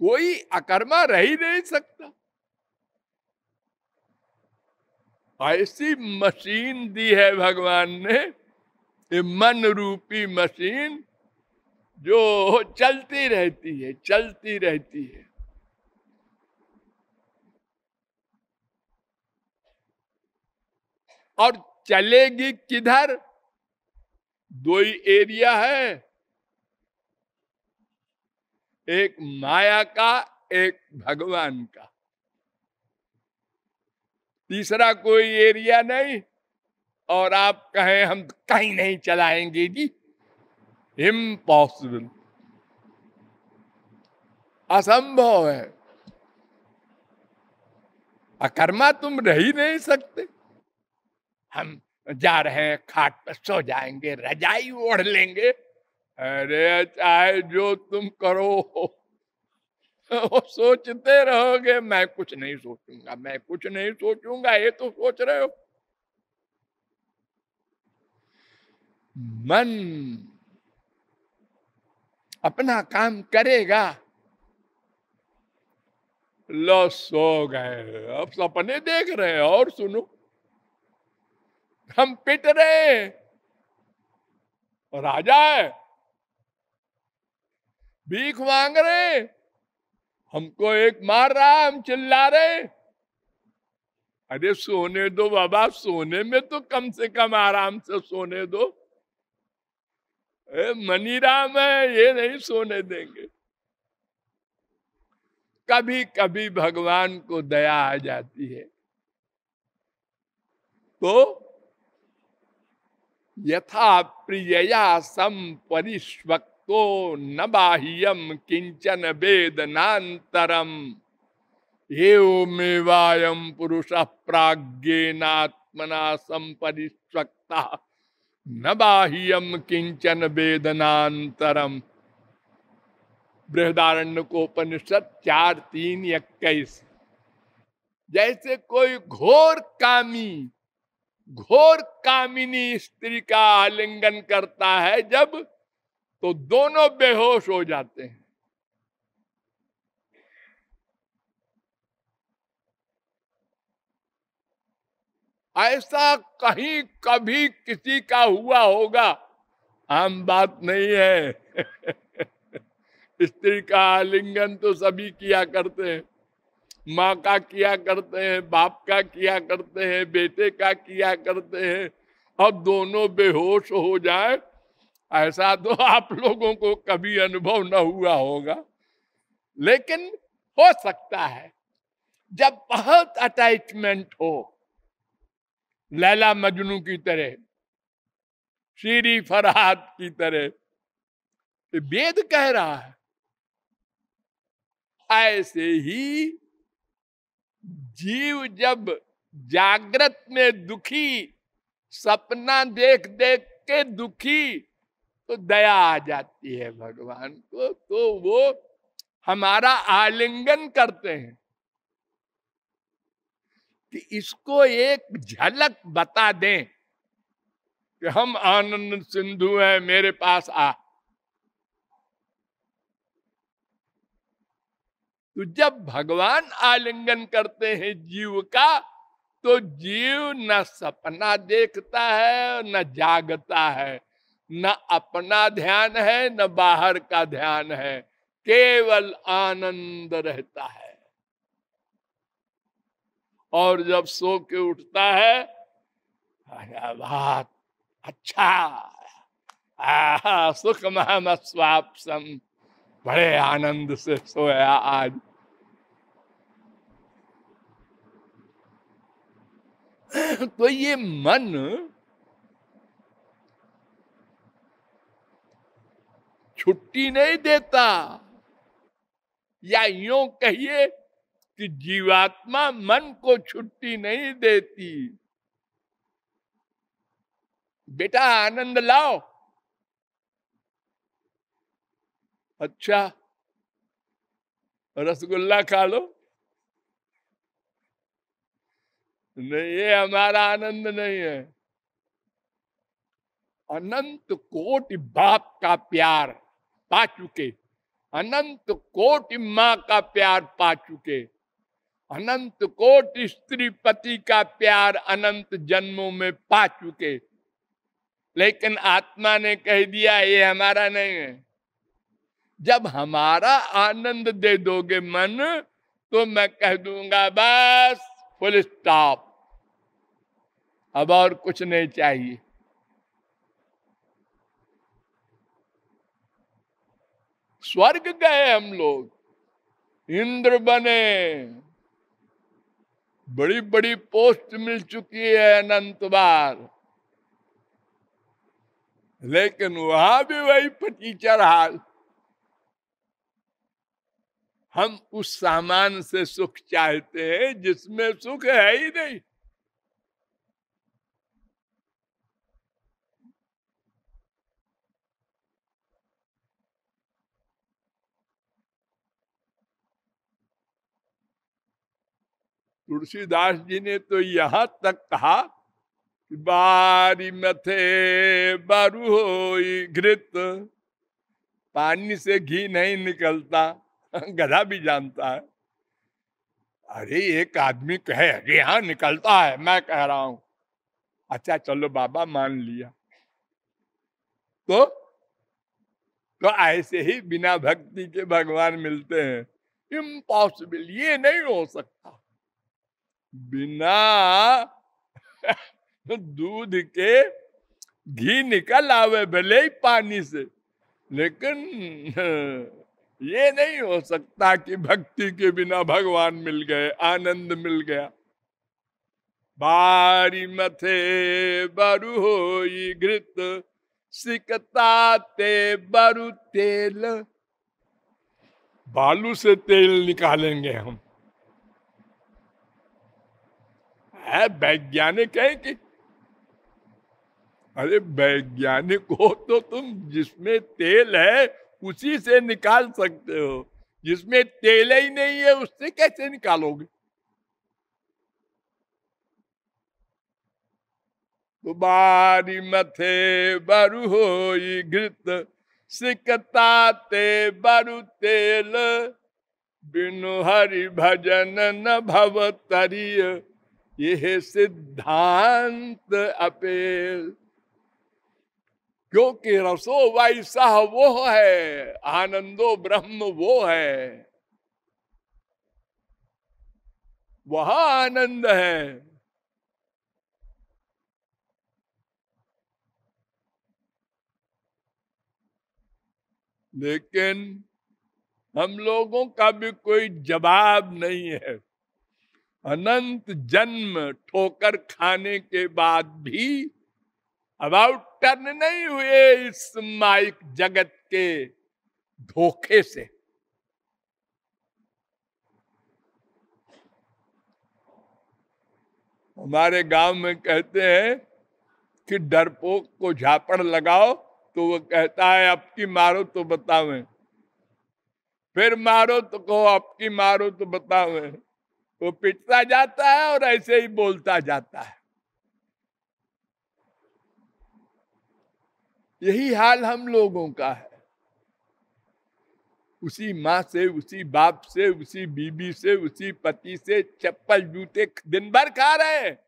कोई अकर्मा रह ही नहीं सकता। ऐसी मशीन दी है भगवान ने, ये मन रूपी मशीन, जो चलती रहती है, चलती रहती है। और चलेगी किधर? दो ही एरिया है, एक माया का, एक भगवान का। तीसरा कोई एरिया नहीं। और आप कहें हम कहीं नहीं चलाएंगे जी, इम्पॉसिबल, असंभव है। अकर्मा तुम रह ही नहीं सकते। हम जा रहे हैं, खाट पर सो जाएंगे, रजाई ओढ़ लेंगे, अरे चाहे जो तुम करो वो सोचते रहोगे। मैं कुछ नहीं सोचूंगा, मैं कुछ नहीं सोचूंगा, ये तो सोच रहे हो। मन अपना काम करेगा। लो सो गए, अब सपने देख रहे हैं। और सुनो, हम पिट रहे हैं, राजा है, भीख मांग रहे हैं, हमको एक मार रहा है, हम चिल्ला रहे हैं। अरे सोने दो बाबा, सोने में तो कम से कम आराम से सोने दो। मनी राम है, ये नहीं सोने देंगे। कभी कभी भगवान को दया आ जाती है, तो यथा प्रियया संपरिष्वक्तो न बाह्यम किंचन वेदनांतरम एवमेवायं पुरुषः प्राज्ञेनात्मना संपरिष्वक्ता न बाह्यम किंचन वेदनांतरम। बृहदारण्यकोपनिषद 4:3-21। जैसे कोई घोर कामी, घोर कामिनी स्त्री का आलिंगन करता है जब, तो दोनों बेहोश हो जाते हैं। ऐसा कहीं कभी किसी का हुआ होगा, आम बात नहीं है। स्त्री का आलिंगन तो सभी किया करते हैं, माँ का किया करते हैं, बाप का किया करते हैं, बेटे का किया करते हैं। अब दोनों बेहोश हो जाए, ऐसा तो आप लोगों को कभी अनुभव न हुआ होगा, लेकिन हो सकता है। जब बहुत अटैचमेंट हो, लैला मजनू की तरह, शीरी फरहाद की तरह, तो वेद कह रहा है, ऐसे ही जीव जब जागृत में दुखी, सपना देख देख के दुखी, तो दया आ जाती है भगवान को, तो वो हमारा आलिंगन करते हैं कि इसको एक झलक बता दें कि हम आनंद सिंधु हैं, मेरे पास आ। तो जब भगवान आलिंगन करते हैं जीव का, तो जीव न सपना देखता है, न जागता है, न अपना ध्यान है, न बाहर का ध्यान है, केवल आनंद रहता है। और जब सो के उठता है, बात अच्छा, सुख महम स्वापसम, बड़े आनंद से सोया आज। तो ये मन छुट्टी नहीं देता, या यूं कहिए कि जीवात्मा मन को छुट्टी नहीं देती। बेटा आनंद लाओ, अच्छा रसगुल्ला खा लो, नहीं ये हमारा आनंद नहीं है। अनंत कोटि बाप का प्यार पा चुके, अनंत कोटि माँ का प्यार पा चुके, अनंत कोटि स्त्री पति का प्यार अनंत जन्मों में पा चुके, लेकिन आत्मा ने कह दिया ये हमारा नहीं है। जब हमारा आनंद दे दोगे मन, तो मैं कह दूंगा बस फुल स्टॉप, अब और कुछ नहीं चाहिए। स्वर्ग गए हम लोग, इंद्र बने, बड़ी बड़ी पोस्ट मिल चुकी है अनंत बार, लेकिन वहां भी वही फटीचर हाल। हम उस सामान से सुख चाहते हैं जिसमें सुख है ही नहीं। तुलसीदास जी ने तो यहां तक कहा कि बारी मथे बारू होई घृत, पानी से घी नहीं निकलता, गधा भी जानता है। अरे एक आदमी कहे अरे हाँ निकलता है, मैं कह रहा हूं अच्छा चलो बाबा मान लिया, तो ऐसे ही बिना भक्ति के भगवान मिलते हैं? इम्पॉसिबल, ये नहीं हो सकता। बिना दूध के घी निकल आवे भले ही पानी से, लेकिन ये नहीं हो सकता कि भक्ति के बिना भगवान मिल गए, आनंद मिल गया। बारी मथे बरु होई घृत, सिकता ते बरु तेल। बालू से तेल निकालेंगे हम, है वैज्ञानिक है कि? अरे वैज्ञानिक हो तो तुम जिसमें तेल है उसी से निकाल सकते हो, जिसमें तेल ही नहीं है उससे कैसे निकालोगे? तो बारी मथे बरु होई घृत, सिकता ते बरु तेल, बिनु हरि भजन न भव तरिय, यह सिद्धांत अपेल। क्योंकि रसो वैसा वो है, आनंदो ब्रह्म वो है, वह आनंद है। लेकिन हम लोगों का भी कोई जवाब नहीं है। अनंत जन्म ठोकर खाने के बाद भी अबाउट टर्न नहीं हुए इस माइक जगत के धोखे से। हमारे गांव में कहते हैं कि डरपोक को झापड़ लगाओ तो वो कहता है अब की मारो तो बतावें, फिर मारो तो कहो अब की मारो तो बतावें। वो पिटता जाता है और ऐसे ही बोलता जाता है। यही हाल हम लोगों का है। उसी माँ से, उसी बाप से, उसी बीबी से, उसी पति से चप्पल जूते दिन भर खा रहे हैं,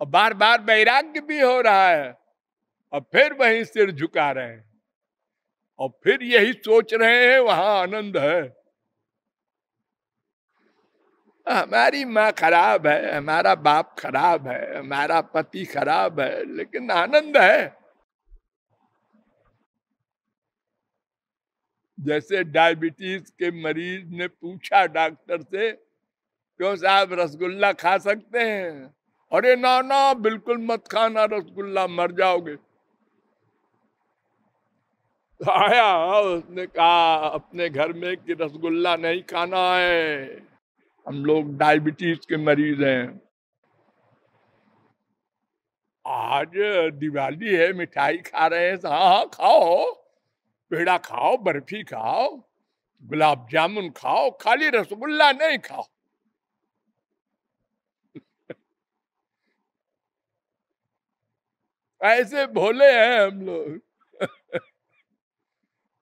और बार बार वैराग्य भी हो रहा है, और फिर वहीं सिर झुका रहे हैं, और फिर यही सोच रहे हैं वहां आनंद है। हमारी माँ खराब है, हमारा बाप खराब है, हमारा पति खराब है, लेकिन आनंद है। जैसे डायबिटीज के मरीज ने पूछा डॉक्टर से, क्यों साहब रसगुल्ला खा सकते हैं? अरे ना ना बिल्कुल मत खाना रसगुल्ला, मर जाओगे। तो आया, उसने कहा अपने घर में कि रसगुल्ला नहीं खाना है, हम लोग डायबिटीज के मरीज हैं। आज दिवाली है, मिठाई खा रहे हैं, हाँ हाँ खाओ, पेड़ा खाओ, बर्फी खाओ, गुलाब जामुन खाओ, खाली रसगुल्ला नहीं खाओ। ऐसे भोले हैं हम लोग।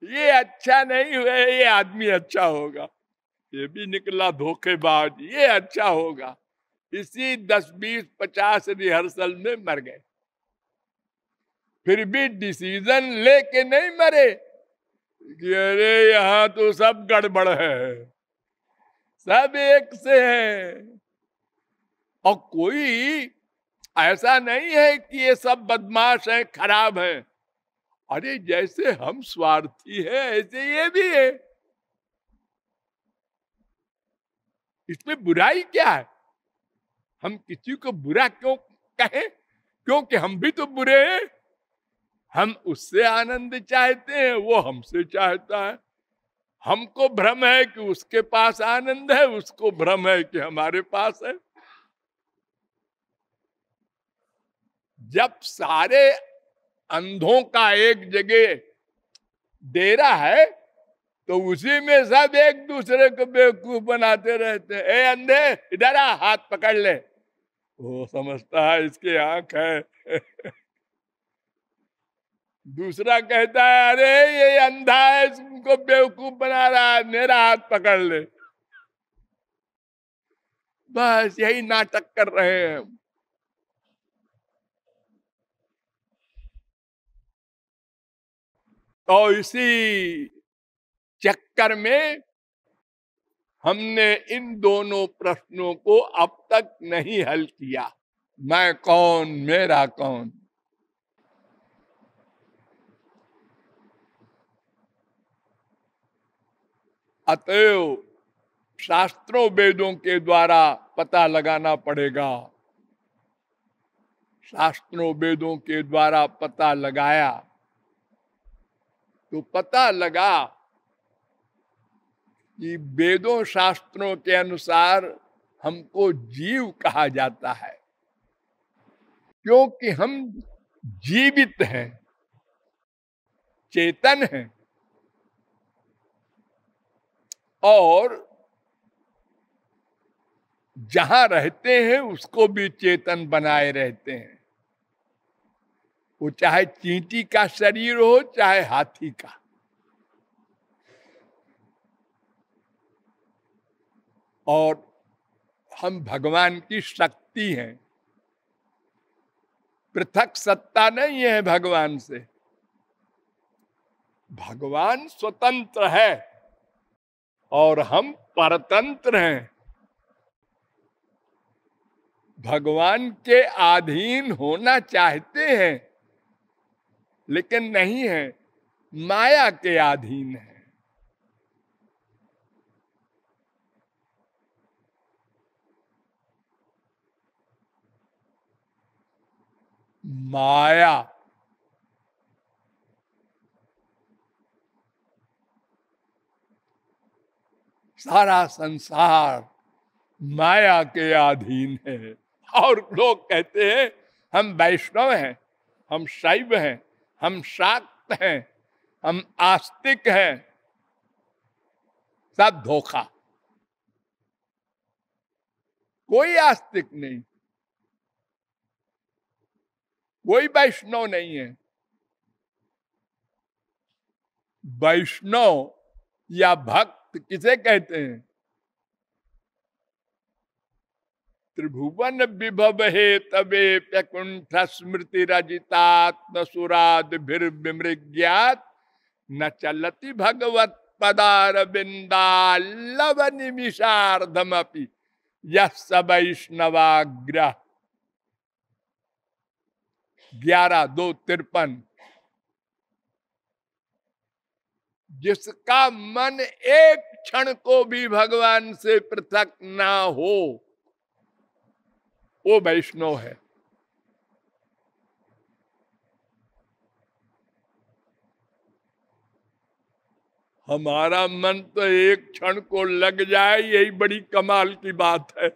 ये अच्छा नहीं हुआ, ये आदमी अच्छा होगा, ये भी निकला धोखेबाज, ये अच्छा होगा। इसी 10-20-50 रिहर्सल में मर गए। फिर भी डिसीजन लेके नहीं मरे कि अरे यहां तो सब गड़बड़ है, सब एक से है। और कोई ऐसा नहीं है कि ये सब बदमाश है, खराब है। अरे जैसे हम स्वार्थी है ऐसे ये भी है। इसमें बुराई क्या है? हम किसी को बुरा क्यों कहें? क्योंकि हम भी तो बुरे हैं। हम उससे आनंद चाहते हैं, वो हमसे चाहता है। हमको भ्रम है कि उसके पास आनंद है, उसको भ्रम है कि हमारे पास है। जब सारे अंधों का एक जगह डेरा है तो उसी में सब एक दूसरे को बेवकूफ बनाते रहते हैं। ए अंधे, इधर आ, हाथ पकड़ ले। वो समझता है इसकी आंख है। दूसरा कहता है अरे ये अंधा है, इसको बेवकूफ बना रहा है, मेरा हाथ पकड़ ले। बस यही नाटक कर रहे हैं। तो इसी चक्कर में हमने इन दोनों प्रश्नों को अब तक नहीं हल किया। मैं कौन, मेरा कौन। अतएव शास्त्रों वेदों के द्वारा पता लगाना पड़ेगा। शास्त्रों वेदों के द्वारा पता लगाया तो पता लगा कि वेदों शास्त्रों के अनुसार हमको जीव कहा जाता है, क्योंकि हम जीवित हैं, चेतन हैं और जहां रहते हैं उसको भी चेतन बनाए रहते हैं। वो चाहे चींटी का शरीर हो चाहे हाथी का। और हम भगवान की शक्ति हैं, पृथक सत्ता नहीं है भगवान से। भगवान स्वतंत्र है और हम परतंत्र हैं। भगवान के अधीन होना चाहते हैं लेकिन नहीं है, माया के अधीन है। माया सारा संसार माया के अधीन है। और लोग कहते हैं हम वैष्णव हैं, हम शैव हैं, हम शाक्त हैं, हम आस्तिक हैं। सब धोखा। कोई आस्तिक नहीं, कोई वैष्णव नहीं है। वैष्णव या भक्त किसे कहते हैं? त्रिभुवन विभव हे तबे प्यकुंठ स्मृति रजितात्म सुराद विमृग्यात न चलति भगवत पदार बिंदालव निमिषार्धमपि यस वैष्णवाग्रह। 11-2-53। जिसका मन एक क्षण को भी भगवान से पृथक ना हो वो वैष्णव है। हमारा मन तो एक क्षण को लग जाए, यही बड़ी कमाल की बात है।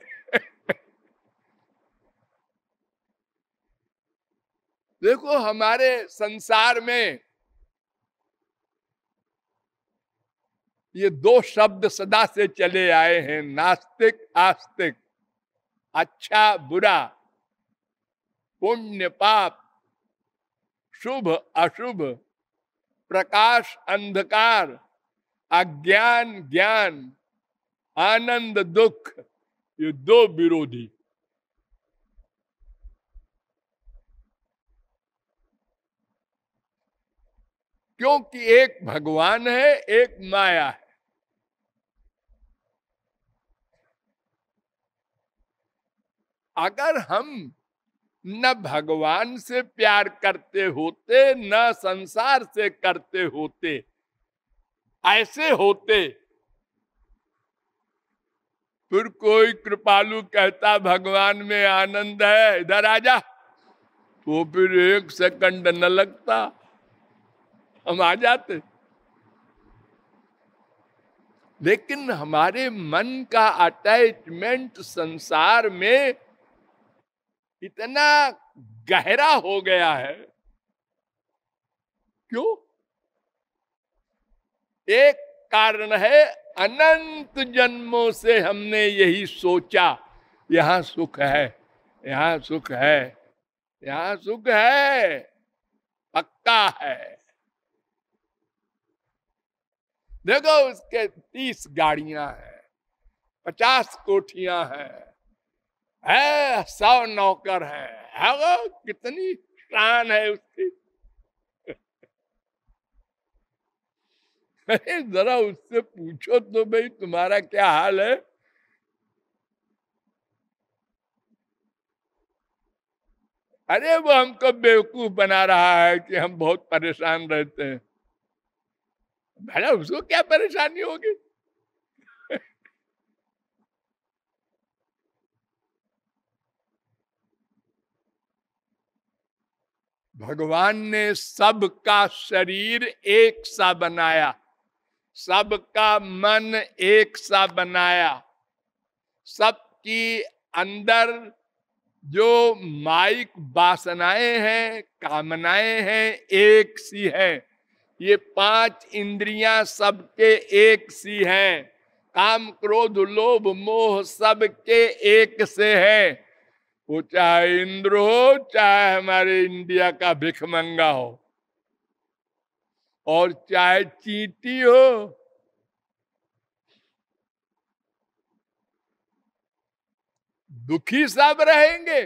देखो हमारे संसार में ये दो शब्द सदा से चले आए हैं, नास्तिक आस्तिक, अच्छा बुरा, पुण्य पाप, शुभ अशुभ। प्रकाश अंधकार, अज्ञान ज्ञान, आनंद दुख, ये दो विरोधी। क्योंकि एक भगवान है, एक माया है। अगर हम न भगवान से प्यार करते होते, न संसार से करते होते, ऐसे होते, फिर कोई कृपालु कहता भगवान में आनंद है, इधर आजा, तो फिर एक सेकंड न लगता, हम आ जाते। लेकिन हमारे मन का अटैचमेंट संसार में इतना गहरा हो गया है। क्यों? एक कारण है, अनंत जन्मों से हमने यही सोचा, यहां सुख है, यहां सुख है, यहां सुख है, पक्का है। देखो उसके 30 गाड़ियां हैं, 50 कोठियां हैं, है 100 नौकर है वो, कितनी शान है उसकी। अरे जरा उससे पूछो तो भाई तुम्हारा क्या हाल है। अरे वो हमको बेवकूफ बना रहा है कि हम बहुत परेशान रहते हैं। भला उसको क्या परेशानी होगी? भगवान ने सबका शरीर एक सा बनाया, सबका मन एक सा बनाया, सबकी अंदर जो माइक वासनाएं हैं, कामनाएं हैं, एक सी हैं। ये 5 इंद्रियां सबके एक सी हैं। काम क्रोध लोभ मोह सबके एक से है। वो चाहे इंद्र हो, चाहे हमारे इंडिया का भिखमंगा हो, और चाहे चींटी हो, दुखी सब रहेंगे।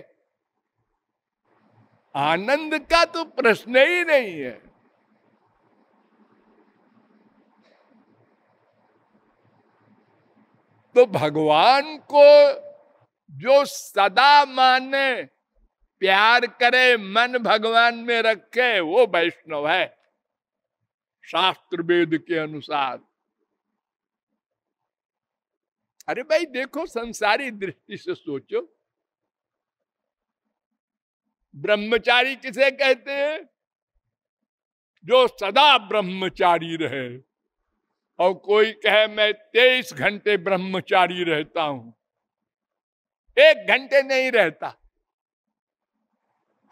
आनंद का तो प्रश्न ही नहीं है। तो भगवान को जो सदा माने, प्यार करे, मन भगवान में रखे, वो वैष्णव है शास्त्र वेद के अनुसार। अरे भाई देखो, संसारी दृष्टि से सोचो, ब्रह्मचारी किसे कहते हैं? जो सदा ब्रह्मचारी रहे। और कोई कहे मैं 23 घंटे ब्रह्मचारी रहता हूं, 1 घंटे नहीं रहता।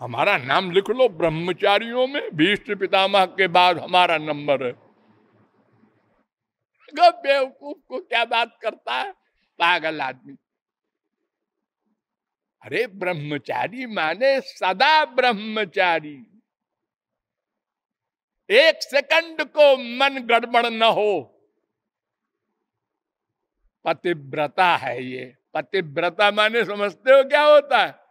हमारा नाम लिख लो ब्रह्मचारियों में, भीष्म पितामह के बाद हमारा नंबर है। बेवकूफ को क्या बात करता है, पागल आदमी। अरे ब्रह्मचारी माने सदा ब्रह्मचारी, 1 सेकंड को मन गड़बड़ न हो। पतिव्रता है ये। पतिव्रता माने समझते हो क्या होता है?